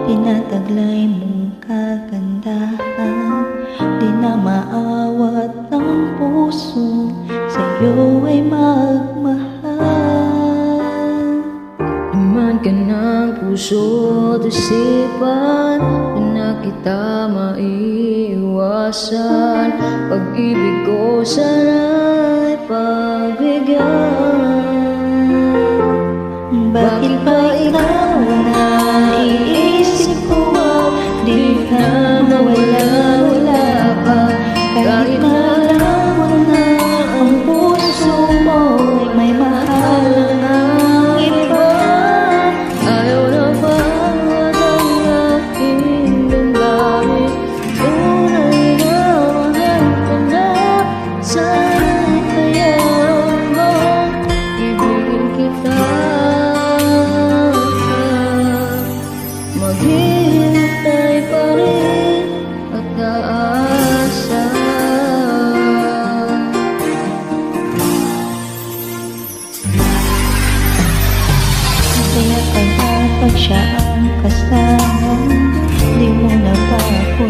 tinataglay mong kagandahan. Di na maawat ang puso, sa'yo ay magmahal. Iman ka ng puso at isipan, di na kita maiiwasan. Pag-ibig ko sana'y pagbigyan. Bakit ba ikaw na iisip ko? Di na mawala pa. Kahit na alam mo na ang puso mo ay may mahalang iba. Ayaw na bawat ang aking damdamin. Tunay na mahal ka na, sana'y hayaan mong ibigin kita. Maghihintay pa rin at aasa. Kaya kapag siya ang kasama, di mo na ba ako